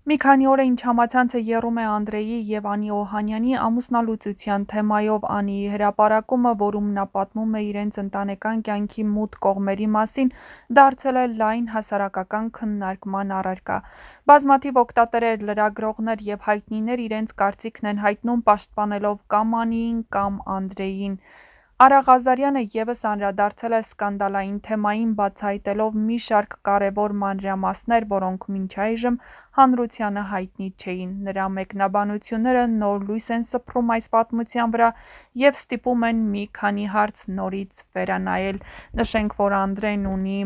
Մի քանի օր է ինչ համացանցը եռում է Անդրեյի և Անի Օհանյանի ամուսնալուծության թեմայով։ Անիի հրապարակումը, որում նա պատմում է իրենց ընտանեկան կյանքի մութ կողմերի մասին, դարձել է լայն հասարակական քննարկման առարկա։ Բազմաթիվ օգտատերեր, լրագրողներ և հայտնիներ իրենց կարծիքն են հայտնում, պաշտպանելով կամ Անիին, կամ Անդրեյին։ Արա Ղազարյանը ևս անդրադարձել է սկանդալային թեմային, բացահայտելով մի շարք կարևոր մանրամասներ, որոնք մինչ այժմ հանրությանը հայտնի չէին։ Նրա մեկնաբանությունները նոր լույս են սփռում այս պատմության վրա և ստիպում են մի քանի հարց նորից վերանայել։ Նշենք, որ Անդրեն ունի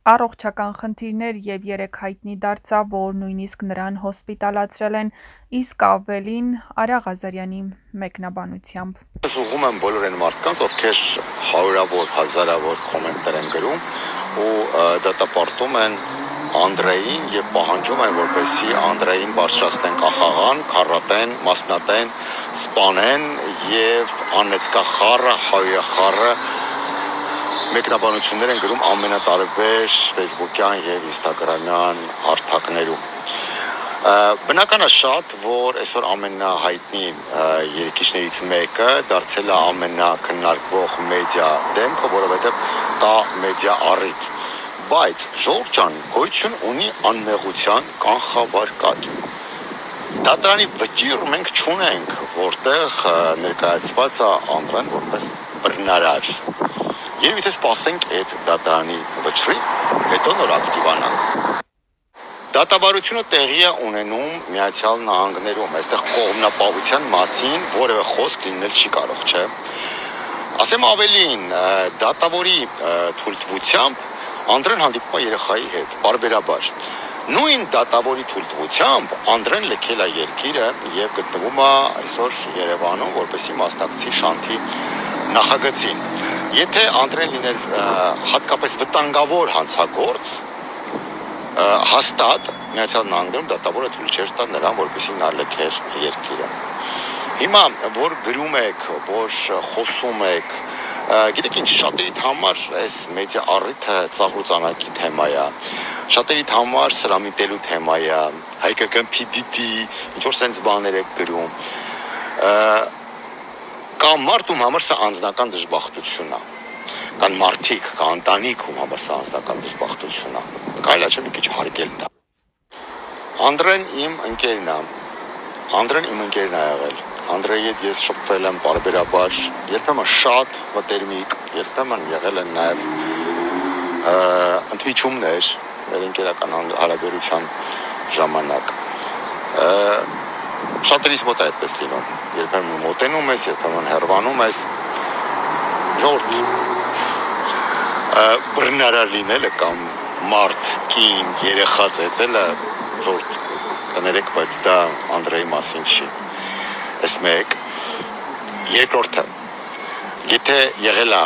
առողջական խնդիրներ և երեկ հայտնի դարձավ, որ նույնիսկ նրան հոսպիտալացրել են, իսկ ավելին Արա Ղազարյանի մեկնաբանությամբ։ Ես ուղղում եմ բոլոր այն մարդկանց, ովքեր հարյուրավոր, հազարավոր կոմենտներ են գրում ու դատապարտում են Անդրեյին և պահանջում են, որպեսզի Անդրեյին բարձրացնեն կախաղան, քառատեն, մասնատեն, սպանեն և անեծքախառը, հայոյախառը մեկնաբանություններ են գրում ամենատարբեր ֆեյսբուքյան և ինստագրամյան հարթակներում։ Բնական է շատ, որ այսօր ամենահայտնի երգիչներից մեկը դարձել է ամենաքննարկվող մեդիա դեմքը, որովհետև կա մեդիա առիթ։ Բայց ժողովուրդ ջան, գոյություն ունի անմեղության կանխավարկած։ Դատարանի վճիռ մենք չունենք, որտեղ ներկայացված է Անդրեն որպես բռնարար։ Երևի թե սպասենք այդ դատարանի վճռի, հետո նոր ակտիվանանք։ Դատավարությունը տեղի է ունենում Միացյալ Նահանգներում, այստեղ կողմնապահության մասին որևէ խոսք լինել չի կարող, չէ։ Ասեմ ավելին, դատավորի թույլտվությամբ Անդրեն հանդիպում է երեխայի հետ, պարբերաբար։ Նույն դատավորի թույլտվությամբ Անդրեն լքել է երկիրը և գտնվում է այսօր Երևանում, որպեսզի մասնակցի Շանթի նախագծին։ Եթե Անդրեն լիներ հատկապես վտանգավոր հանցագործ, հաստատ Միացյալ Նահանգներում դատավորը թույլ չէր տա նրան, որպեսզի նա լքեր երկիրը։ Հիմա որ գրում եք, որ խոսում եք, գիտեք ինչ, շատերիդ համար այս մեդիա առիթը ծաղրուծանակի թեմա է, շատերիդ համար սրամիտելու թեմա է, հայկական PDT, ինչ որ սենց բաներ եք գրում, կամ մարդ ում համար սա անձնական դժբախտություն է, կան մարդիկ, կա ընտանիք ում համար սա անձնական դժբախտություն է, կարելի է չէ մի քիչ հարգել դա։ Անդրեն իմ ընկերն է եղել, Անդրեի հետ ես շփվել եմ պարբերաբար, երբեմն շատ մտերմիկ, երբեմն եղել են նաև ընդմիջումներ մեր ընկերական հարաբերության ժամանակ։ Շատերիս մոտ է այդպես լինում, երբեմն մոտենում ես, երբեմն հեռվանում ես, ժողովուրդ, բռնարար լինելը կամ մարդ, կին, երեխա ծեծելը, ժողովուրդ, կներեք, բայց դա Անդրեի մասին չի։ Այս մեկ, երկրորդը, եթե եղել է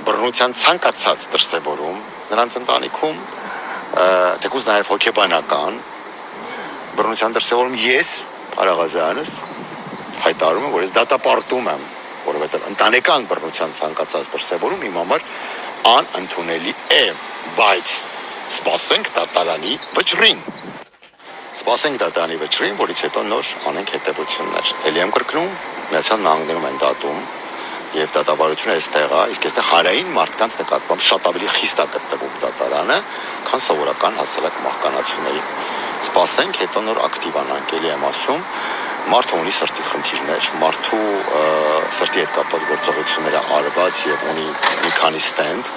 բռնության ցանկացած դրսևորում, նրանց ընտանիքում, թեկուզ նաև հոգեբանական բռնության դրսևորում, ես, Արա Ղազարյանս, հայտարարում եմ, որ ես դատապարտում եմ, որովհետև ընտանեկան բռնության ցանկացած դրսևորում իմ համար անընդունելի է, բայց սպասենք դատարանի վճռին։ Որից հետո նոր անենք հետևություններ։ Էլի եմ կրկնում, Միացյալ Նահանգներում են դատում և դատավարությունը այստեղ է, իսկ այստեղ հանրային մարդկանց նկատմամբ շատ ավելի խիստ է գտնվում դատարանը, քան սովորական հասարակ մահկանացուների։ Սպասենք, հետո նոր ակտիվանանք, էլի եմ ասում, մարդը ունի սրտի խնդիրներ, մարդու սրտի հետ կապված գործողությունները արված և ունի մի քանի ստենդ,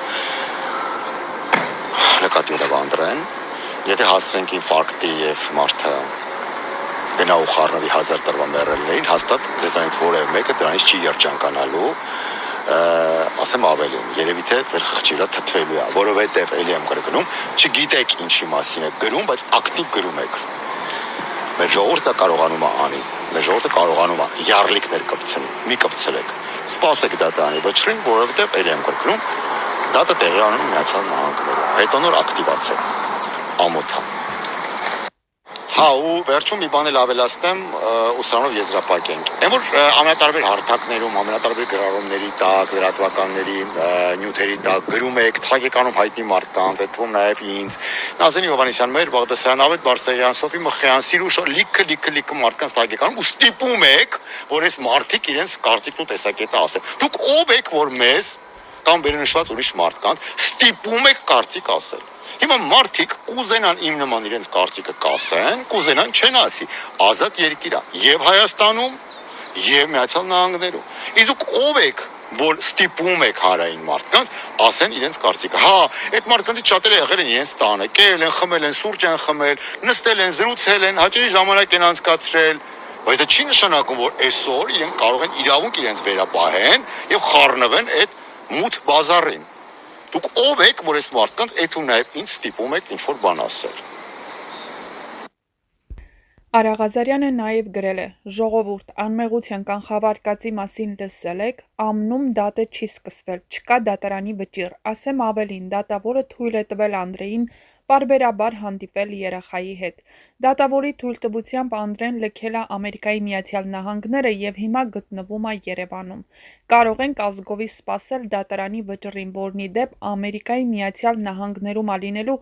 նկատի ունեմ Անդրեն, եթե հասցրենք ինֆարկտի և մարդը գնա ու խառնվի 1000 տարվա մեռելներին, հաստատ ձեզանից որևէ մեկը դրանից չի երջանկանալու, ասեմ ավելին, երևի թե ձեր խղճիրա թթվելու է, որովհետև էլի եմ կրկնում, չգիտեք ինչի մասին եք գրում, բայց ակտիվ գրում եք։ Մեր ժողովուրդը կարողանում է անի, մեր ժողովուրդը կարողանում է յառլիկներ կպցնել, մի կպցրեք, սպասեք դատարանի վճռին, որովհետև էլի եմ կրկնում, դատը տեղի ունենում Միացյալ Նահանգներում, հետո նոր ակտիվացեք, ամոթ է։ Հա, ու վերջում մի բան էլ ավելացնեմ, ու սրանով եզրափակենք։ Այն որ ամենատարբեր հարթակներում, ամենատարբեր գրառումների տակ, լրատվականների նյութերի տակ գրում եք, թագ եք անում հայտնի մարդկանց, այդ թվում նաև ինձ, Նազենի Հովհաննիսյան, Մհեր Բաղդասարյան, Ավետ Բարսեղյան, Սոֆի Մխյան, Սիրուշ լիքը մարդկանց թագ եք անում ու ստիպում եք, որ այս մարդիկ իրենց կարծիքն ու տեսակետը ասեն։ Դուք ով եք, որ մեզ կամ վերնշված ուրիշ մարդկանց ստիպում եք կարծիք ասել։ Հիմա մարդիկ կուզենան իմ նման իրենց կարծիքը կասեն, կուզենան չեն ասի։ Ազատ երկիր է եւ Հայաստանում եւ Միացյալ Նահանգներում։ Իսկ դուք ով եք, որ ստիպում եք հանրային մարդկանց ասեն իրենց կարծիքը։ Հա, այդ մարդկանցից շատերը եղել են իրենց տանը, կերել են, խմել են, սուրճ են խմել, նստել են, զրուցել են, հաճելի ժամանակ են անցկացրել, բայց դա չի նշանակում, որ այսօր իրենք կարող են իրավունք իրենց վերապահեն եւ խառնվեն այդ մութ բազարին։ Դուք ով եք, որ այս մարդկանց էթու նաև ինձ ստիպում եք ինչ-որ բան ասել։ Արա Ղազարյանը նաև գրել է. «Ժողովուրդ, անմեղության կանխավարկածի մասին լսել եք, ամնում դատը չի սկսվել, չկա դատարանի վճիռ, ասեմ ավելին, դատավորը թույլ է տվել Անդրեին պարբերաբար հանդիպել երեխայի հետ։ Դատավորի թույլտվությամբ Անդրեն լքել է Ամերիկայի Միացյալ Նահանգները և հիմա գտնվում է Երևանում։ Կարող ենք ազգովի սպասել դատարանի վճռին, որն ի դեպ Ամերիկայի Միացյալ Նահանգներում ա լինելու,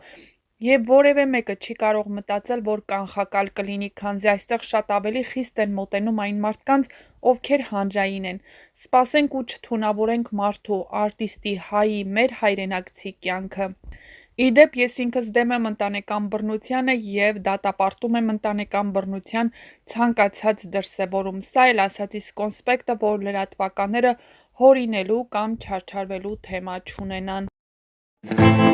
և որևէ մեկը չի կարող մտածել, որ կանխակալ կլինի, քանզի այստեղ շատ ավելի խիստ են մոտենում այն մարդկանց, ովքեր հանրային են։ Սպասենք ու չթունավորենք մարդու, արտիստի, հայի, մեր հայրենակցի կյանքը։ Ի դեպ, ես ինքս դեմ եմ ընտանեկան բռնությանը և դատապարտում եմ ընտանեկան բռնության ցանկացած դրսևորում։ Սա էլ ասածիս կոնսպեկտը, որ լրատվականները հորինելու կամ չարչարվելու թեմա չունենան»։